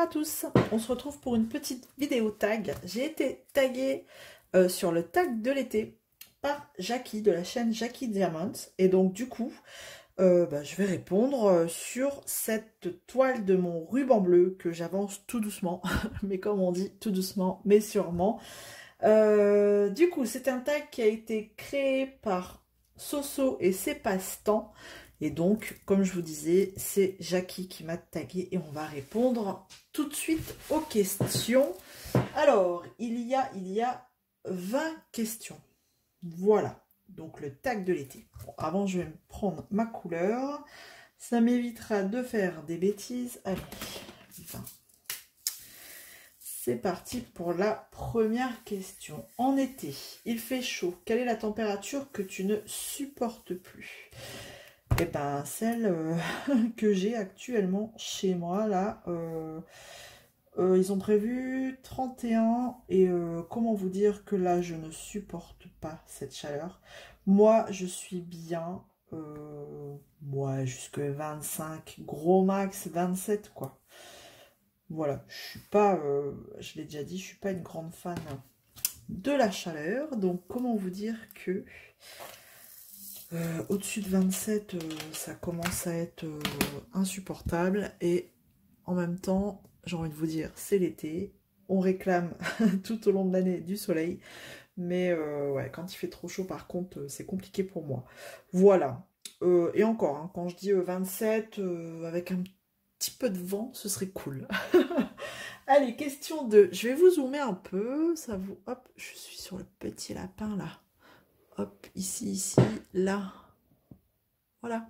à tous, on se retrouve pour une petite vidéo tag. J'ai été taguée sur le tag de l'été par Jackie de la chaîne Jackie Diamond. Et donc du coup, je vais répondre sur cette toile de mon ruban bleu que j'avance tout doucement. Mais comme on dit, tout doucement, mais sûrement. Du coup, c'est un tag qui a été créé par Soso et ses passe-temps. Et donc, comme je vous disais, c'est Jackie qui m'a tagué et on va répondre tout de suite aux questions. Alors, il y a 20 questions. Voilà, donc le tag de l'été. Bon, avant, je vais me prendre ma couleur. Ça m'évitera de faire des bêtises. Allez, 20. C'est parti pour la première question. En été, il fait chaud. Quelle est la température que tu ne supportes plus? Eh ben, celle que j'ai actuellement chez moi, là, ils ont prévu 31 et comment vous dire que là, je ne supporte pas cette chaleur. Moi, je suis bien, moi, jusque 25, gros max 27, quoi. Voilà, je suis pas, je l'ai déjà dit, je suis pas une grande fan de la chaleur. Donc, comment vous dire que au-dessus de 27, ça commence à être insupportable. Et en même temps, j'ai envie de vous dire, c'est l'été. On réclame tout au long de l'année du soleil. Mais ouais, quand il fait trop chaud, par contre, c'est compliqué pour moi. Voilà. Et encore, hein, quand je dis 27, avec un petit peu de vent, ce serait cool. Allez, question 2. Je vais vous zoomer un peu. Ça vous... Hop, je suis sur le petit lapin, là. Hop, ici, là. Voilà.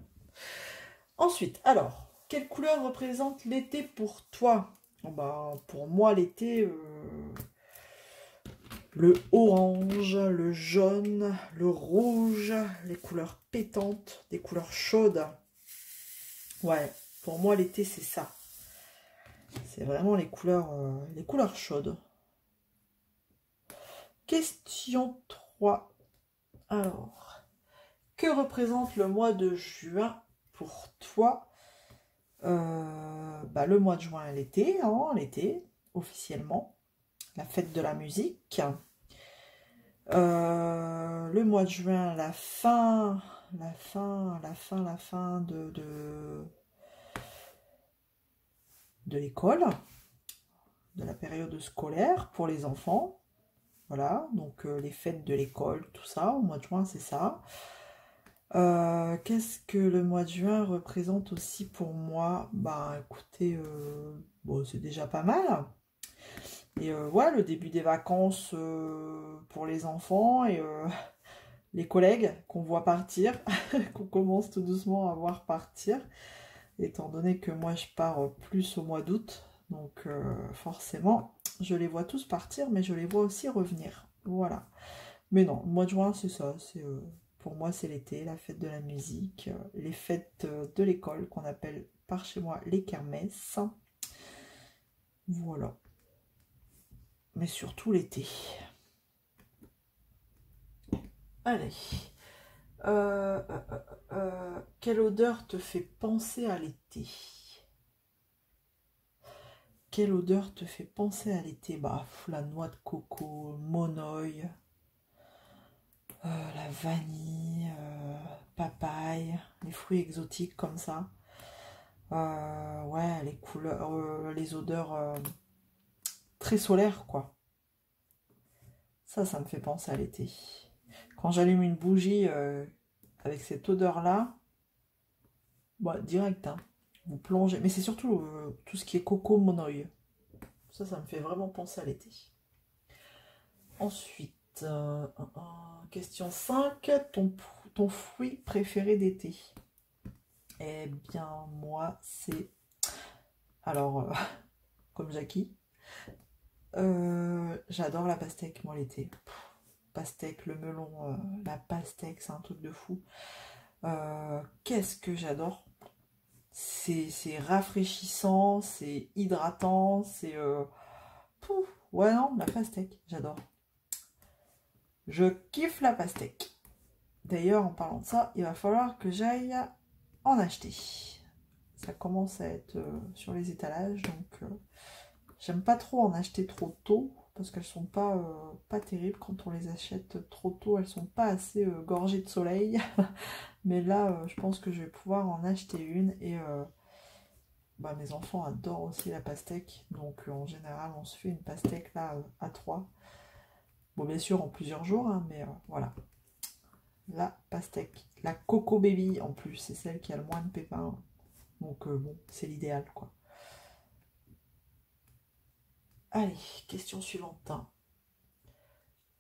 Ensuite, alors, quelle couleur représente l'été pour toi? Bon, bah, pour moi, l'été, le orange, le jaune, le rouge, les couleurs pétantes, des couleurs chaudes. Ouais, pour moi, l'été, c'est ça. C'est vraiment les couleurs chaudes. Question 3. Alors, que représente le mois de juin pour toi? Le mois de juin, l'été, hein, l'été, officiellement. La fête de la musique. Le mois de juin, la fin de l'école, de la période scolaire pour les enfants. Voilà, donc les fêtes de l'école, tout ça, au mois de juin, c'est ça. Qu'est-ce que le mois de juin représente aussi pour moi? Bah écoutez, bon, c'est déjà pas mal. Et ouais, le début des vacances pour les enfants et les collègues qu'on voit partir, qu'on commence tout doucement à voir partir, étant donné que moi je pars plus au mois d'août, donc forcément je les vois tous partir, mais je les vois aussi revenir. Voilà. Mais non, le mois de juin c'est ça, c'est pour moi c'est l'été, la fête de la musique, les fêtes de l'école qu'on appelle par chez moi les kermesses. Voilà. Mais surtout l'été. Allez. Quelle odeur te fait penser à l'été? Quelle odeur te fait penser à l'été? Bah, la noix de coco, le monoeil, la vanille, papaye, les fruits exotiques comme ça. Ouais, les couleurs, les odeurs très solaires, quoi. Ça me fait penser à l'été. Quand j'allume une bougie avec cette odeur-là, bah, direct, hein. Vous plongez. Mais c'est surtout tout ce qui est coco monoeil. Ça me fait vraiment penser à l'été. Ensuite, question 5. Ton fruit préféré d'été? Eh bien, moi, c'est... Alors, comme Jackie, j'adore la pastèque, moi, l'été. Pastèque, le melon, la pastèque, c'est un truc de fou. Qu'est-ce que j'adore? C'est rafraîchissant, c'est hydratant, c'est... ouais, non, la pastèque, j'adore. Je kiffe la pastèque. D'ailleurs, en parlant de ça, il va falloir que j'aille en acheter. Ça commence à être sur les étalages, donc J'aime pas trop en acheter trop tôt, parce qu'elles sont pas terribles quand on les achète trop tôt. Elles sont pas assez gorgées de soleil. Mais là, je pense que je vais pouvoir en acheter une. Et bah, mes enfants adorent aussi la pastèque. Donc en général, on se fait une pastèque là à 3. Bon, bien sûr, en plusieurs jours, hein, mais voilà. La pastèque. La Coco Baby en plus, c'est celle qui a le moins de pépins. Donc bon, c'est l'idéal quoi. Allez, question suivante.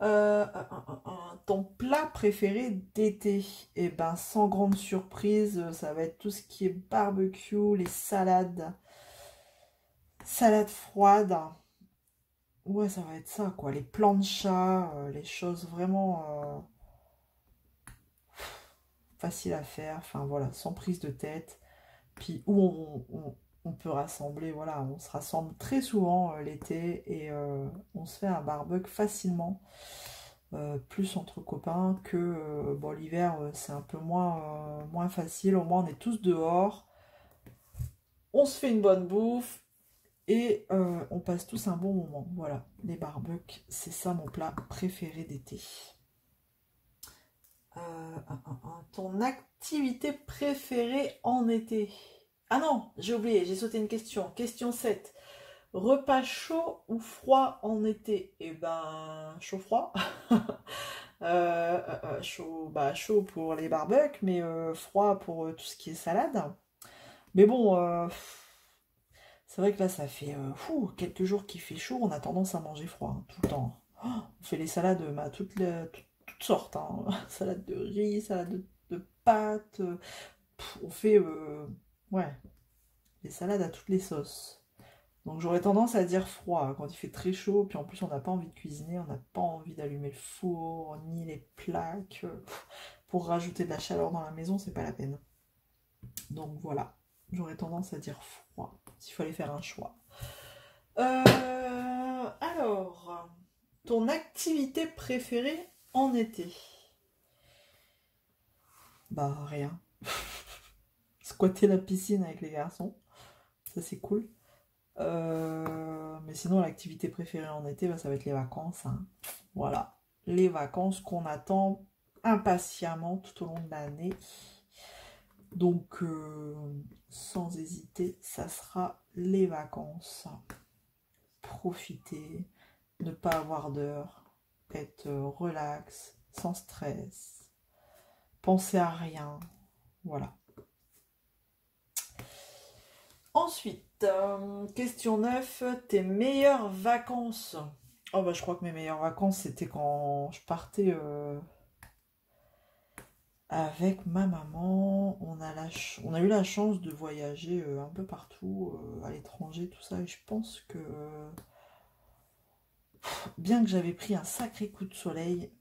Ton plat préféré d'été? Eh ben, sans grande surprise, ça va être tout ce qui est barbecue, les salades, salades froides. Ouais, ça va être ça, quoi. Les planchas, les choses vraiment faciles à faire. Enfin, voilà, sans prise de tête. Puis où on peut rassembler, voilà, on se rassemble très souvent l'été et on se fait un barbecue facilement. Plus entre copains que bon, l'hiver c'est un peu moins facile, au moins on est tous dehors, on se fait une bonne bouffe et on passe tous un bon moment. Voilà, les barbecues, c'est ça mon plat préféré d'été. Ton activité préférée en été? Ah non, j'ai oublié, j'ai sauté une question. Question 7. Repas chaud ou froid en été? Eh ben, chaud-froid. Chaud, bah, chaud pour les barbecues, mais froid pour tout ce qui est salade. Mais bon, c'est vrai que là, ça fait quelques jours qu'il fait chaud, on a tendance à manger froid, hein, tout le temps. Oh, on fait les salades, bah, toutes sortes, hein. Salade de riz, salade de pâtes. On fait ouais, les salades à toutes les sauces. Donc j'aurais tendance à dire froid hein, quand il fait très chaud, puis en plus on n'a pas envie de cuisiner, on n'a pas envie d'allumer le four, ni les plaques. Pour rajouter de la chaleur dans la maison, c'est pas la peine. Donc voilà, j'aurais tendance à dire froid, s'il fallait faire un choix. Alors, ton activité préférée en été? Bah rien. Squatter la piscine avec les garçons, ça c'est cool. Mais sinon, l'activité préférée en été, bah, ça va être les vacances. Hein. Voilà, les vacances qu'on attend impatiemment tout au long de l'année. Donc, sans hésiter, ça sera les vacances. Profiter, ne pas avoir d'heure, être relax, sans stress, penser à rien. Voilà. Ensuite, question 9, tes meilleures vacances. Oh bah je crois que mes meilleures vacances c'était quand je partais avec ma maman. On a eu la chance de voyager un peu partout, à l'étranger, tout ça. Et je pense que bien que j'avais pris un sacré coup de soleil,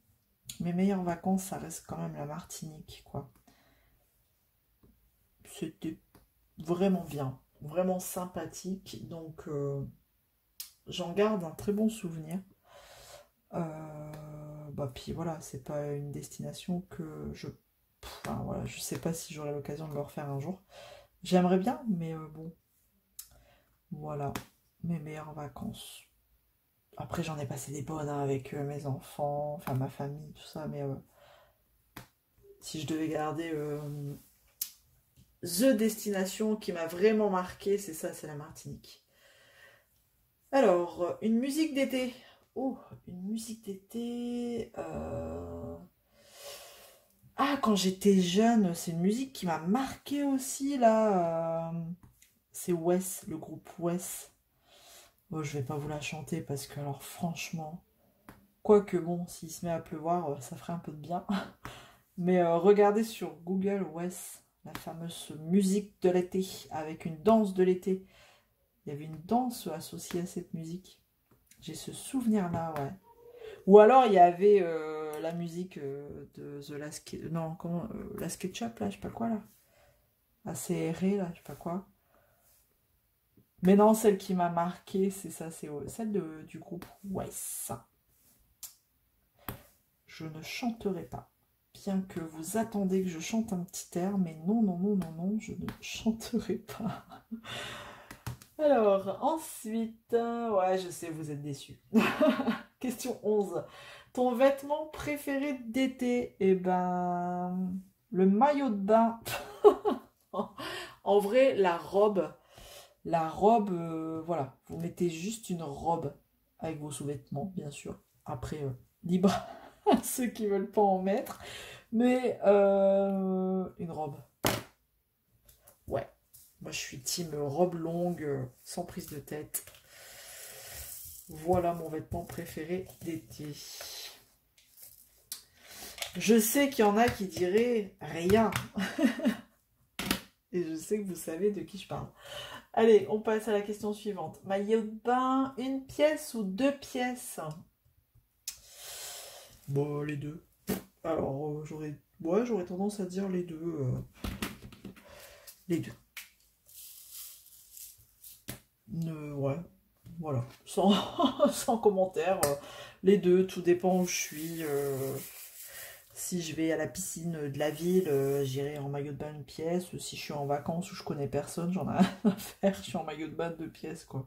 mes meilleures vacances ça reste quand même la Martinique, quoi. C'était vraiment bien, vraiment sympathique. Donc j'en garde un très bon souvenir. Bah puis voilà, c'est pas une destination que enfin voilà, je sais pas si j'aurai l'occasion de le refaire un jour. J'aimerais bien, mais bon, voilà, mes meilleures vacances. Après j'en ai passé des bonnes hein, avec mes enfants, enfin ma famille, tout ça, mais si je devais garder the destination qui m'a vraiment marqué, c'est ça, c'est la Martinique. Alors, une musique d'été. Oh, une musique d'été. Ah, quand j'étais jeune, c'est une musique qui m'a marqué aussi, là. C'est Wes, le groupe Wes. Bon, je vais pas vous la chanter parce que, alors, franchement, quoique, bon, s'il se met à pleuvoir, ça ferait un peu de bien. Mais regardez sur Google Wes, la fameuse musique de l'été, avec une danse de l'été. Il y avait une danse associée à cette musique. J'ai ce souvenir-là, ouais. Ou alors il y avait la musique de The Last... Non, comment la SketchUp, là, je sais pas quoi, là. ACRE, là, je sais pas quoi. Mais non, celle qui m'a marqué, c'est ça, c'est celle du groupe Wes. Je ne chanterai pas. Bien que vous attendez que je chante un petit air, mais non, non, non, non, non, je ne chanterai pas. Alors, ensuite, ouais, je sais, vous êtes déçus. Question 11. Ton vêtement préféré d'été? Eh ben, le maillot de bain. En vrai, la robe. La robe, voilà. Vous mettez juste une robe avec vos sous-vêtements, bien sûr. Après, libre à ceux qui veulent pas en mettre. Mais une robe. Ouais. Moi, je suis team robe longue, sans prise de tête. Voilà mon vêtement préféré d'été. Je sais qu'il y en a qui diraient rien. Et je sais que vous savez de qui je parle. Allez, on passe à la question suivante. Maillot de bain, une pièce ou deux pièces? Bon, les deux. Alors, j'aurais tendance à dire les deux. Les deux. Ouais, voilà. Sans, sans commentaire. Les deux, tout dépend où je suis. Si je vais à la piscine de la ville, j'irai en maillot de bain une pièce. Si je suis en vacances où je connais personne, j'en ai rien à faire. Je suis en maillot de bain deux pièces, quoi.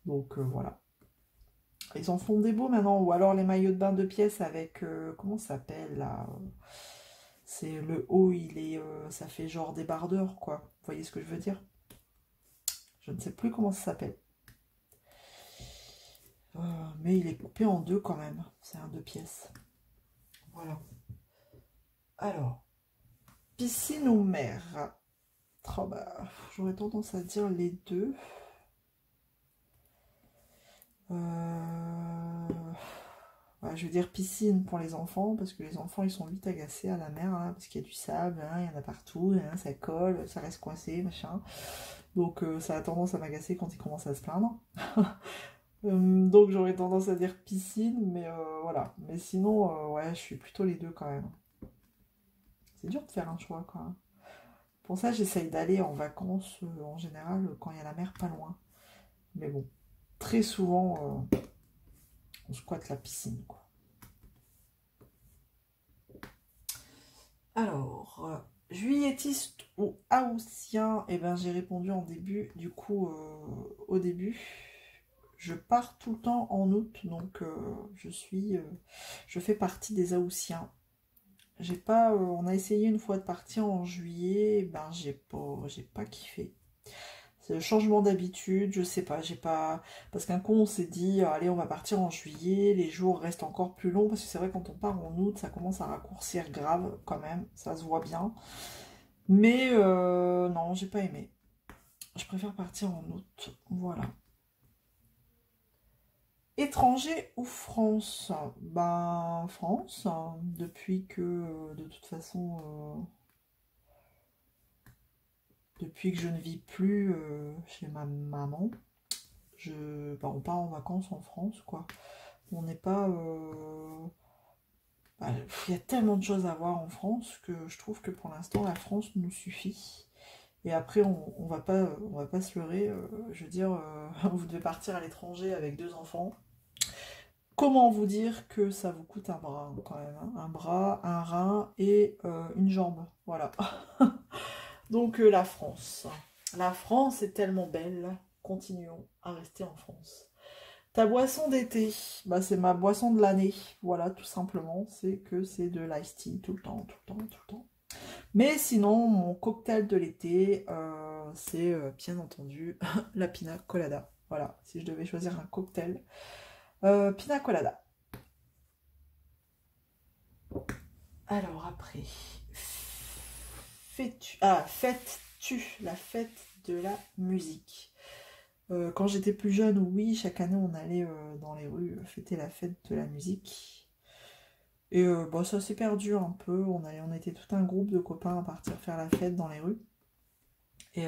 Donc voilà. Ils en font des beaux maintenant. Ou alors les maillots de bain deux pièces avec... comment ça s'appelle là? C'est le haut, ça fait genre débardeur, quoi. Vous voyez ce que je veux dire? Je ne sais plus comment ça s'appelle. Mais il est coupé en deux quand même. C'est un deux pièces. Voilà. Alors, piscine ou mer? Oh bah, j'aurais tendance à dire les deux. Ouais, je veux dire piscine pour les enfants, parce que les enfants ils sont vite agacés à la mer, hein, parce qu'il y a du sable, hein, il y en a partout, hein, ça colle, ça reste coincé, machin. Donc ça a tendance à m'agacer quand ils commencent à se plaindre. Donc j'aurais tendance à dire piscine, mais voilà. Mais sinon, ouais, je suis plutôt les deux quand même. C'est dur de faire un choix, quoi. Pour ça, j'essaye d'aller en vacances, en général, quand il y a la mer pas loin. Mais bon, très souvent, on squatte la piscine, quoi. Alors, juillettiste ou haussien? Eh ben, j'ai répondu en début. Du coup, au début, je pars tout le temps en août, donc je fais partie des haussiens. J'ai pas, on a essayé une fois de partir en juillet, ben j'ai pas kiffé. C'est le changement d'habitude, je sais pas, j'ai pas... Parce qu'un coup on s'est dit, allez on va partir en juillet, les jours restent encore plus longs, parce que c'est vrai quand on part en août, ça commence à raccourcir grave quand même, ça se voit bien. Mais non, j'ai pas aimé. Je préfère partir en août, voilà. Étranger ou France? Ben France, hein, depuis que de toute façon... depuis que je ne vis plus chez ma maman, on part en vacances en France, quoi. On n'est pas... bah, il y a tellement de choses à voir en France que je trouve que pour l'instant, la France nous suffit. Et après, on va pas se leurrer. Je veux dire, vous devez partir à l'étranger avec deux enfants. Comment vous dire que ça vous coûte un bras, hein, quand même, hein. Un bras, un rein et une jambe. Voilà. Donc la France. La France est tellement belle. Continuons à rester en France. Ta boisson d'été, bah, c'est ma boisson de l'année. Voilà, tout simplement. C'est que c'est de l'ice tea tout le temps, tout le temps, tout le temps. Mais sinon, mon cocktail de l'été, c'est bien entendu la pina colada. Voilà, si je devais choisir un cocktail, pina colada. Alors après, fêtes-tu la fête de la musique? Quand j'étais plus jeune, oui, chaque année on allait dans les rues fêter la fête de la musique. Et bah, ça s'est perdu un peu. On était tout un groupe de copains à partir faire la fête dans les rues. Et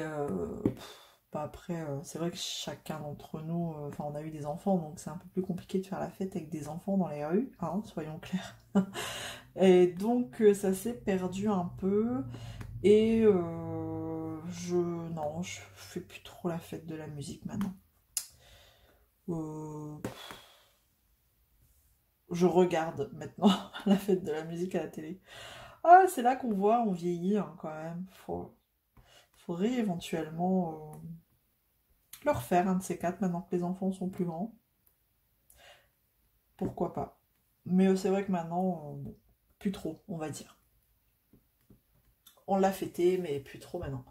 bah, après, c'est vrai que chacun d'entre nous, enfin on a eu des enfants, donc c'est un peu plus compliqué de faire la fête avec des enfants dans les rues, hein, soyons clairs. Et donc ça s'est perdu un peu. Et non, je fais plus trop la fête de la musique maintenant. Euh, je regarde maintenant la fête de la musique à la télé. Ah, c'est là qu'on voit, on vieillit, hein, quand même. Faudrait éventuellement le refaire, un de ces quatre, maintenant que les enfants sont plus grands. Pourquoi pas. Mais c'est vrai que maintenant, bon, plus trop, on va dire. On l'a fêté, mais plus trop maintenant.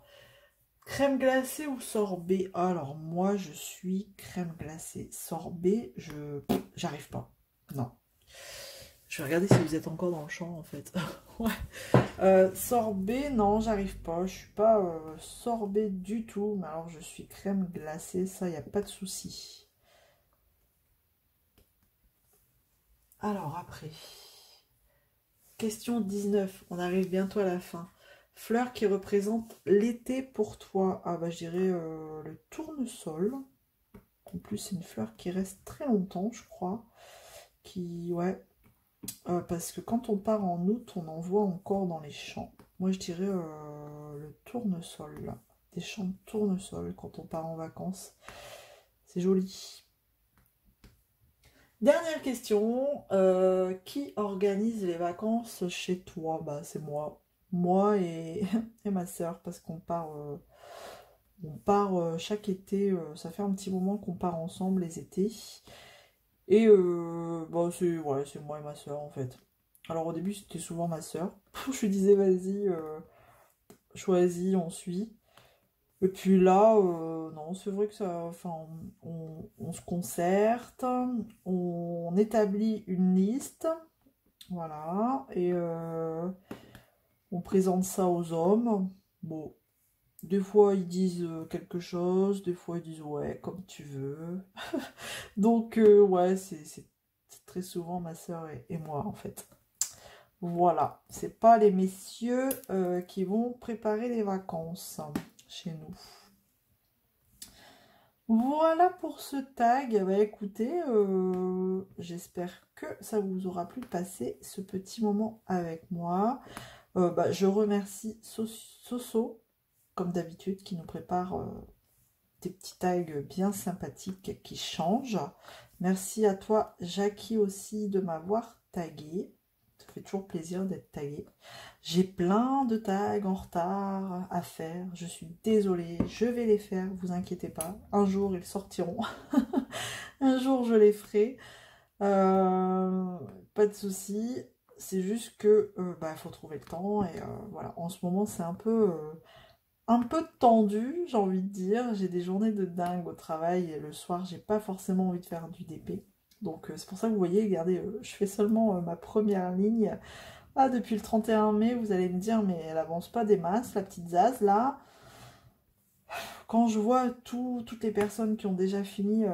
Crème glacée ou sorbet? Alors moi, je suis crème glacée. Sorbet, j'arrive pas. Non. Je vais regarder si vous êtes encore dans le champ, en fait. Ouais. Sorbet, non, j'arrive pas. Je suis pas sorbet du tout. Mais alors, je suis crème glacée. Ça, il n'y a pas de souci. Alors, après. Question 19. On arrive bientôt à la fin. Fleur qui représente l'été pour toi. Ah, bah, je dirais le tournesol. En plus, c'est une fleur qui reste très longtemps, je crois. Ouais. Parce que quand on part en août, on en voit encore dans les champs. Moi, je dirais le tournesol. Des champs de tournesol quand on part en vacances. C'est joli. Dernière question. Qui organise les vacances chez toi? Bah, c'est moi. Moi et, et ma soeur, parce qu'on part, chaque été. Ça fait un petit moment qu'on part ensemble les étés. Et bah, c'est moi et ma soeur en fait. Alors au début c'était souvent ma soeur. Je lui disais vas-y, choisis, on suit. Et puis là, non, c'est vrai que ça. Enfin, on se concerte, on établit une liste, voilà, et on présente ça aux hommes. Bon, des fois ils disent quelque chose, des fois ils disent ouais, comme tu veux. Donc, ouais, c'est très souvent ma soeur et moi, en fait. Voilà, c'est pas les messieurs qui vont préparer les vacances chez nous. Voilà pour ce tag. Bah, écoutez, j'espère que ça vous aura plu de passer ce petit moment avec moi. Bah, je remercie Soso, comme d'habitude, qui nous prépare des petits tags bien sympathiques qui changent. Merci à toi, Jackie, aussi, de m'avoir tagué. Ça fait toujours plaisir d'être tagué. J'ai plein de tags en retard à faire. Je suis désolée, je vais les faire, vous inquiétez pas. Un jour, ils sortiront. Un jour, je les ferai. Pas de souci. C'est juste que bah, faut trouver le temps. Et voilà, en ce moment, c'est un peu tendu, j'ai envie de dire. J'ai des journées de dingue au travail et le soir, j'ai pas forcément envie de faire du DP. Donc c'est pour ça que vous voyez, regardez, je fais seulement ma première ligne. Ah, depuis le 31 mai, vous allez me dire, mais elle avance pas des masses, la petite Zaz, là. Quand je vois toutes les personnes qui ont déjà fini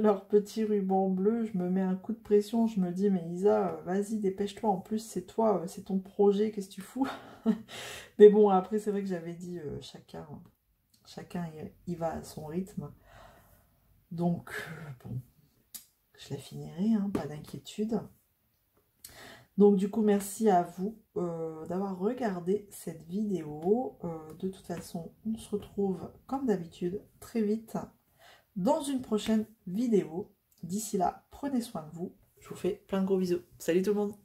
leur petit ruban bleu, je me mets un coup de pression, je me dis, mais Isa, vas-y, dépêche-toi, en plus, c'est toi, c'est ton projet, qu'est-ce que tu fous? Mais bon, après, c'est vrai que j'avais dit, chacun y va à son rythme. Donc, bon, je la finirai, hein, pas d'inquiétude. Donc, du coup, merci à vous d'avoir regardé cette vidéo. De toute façon, on se retrouve, comme d'habitude, très vite dans une prochaine vidéo. D'ici là, prenez soin de vous. Je vous fais plein de gros bisous. Salut tout le monde!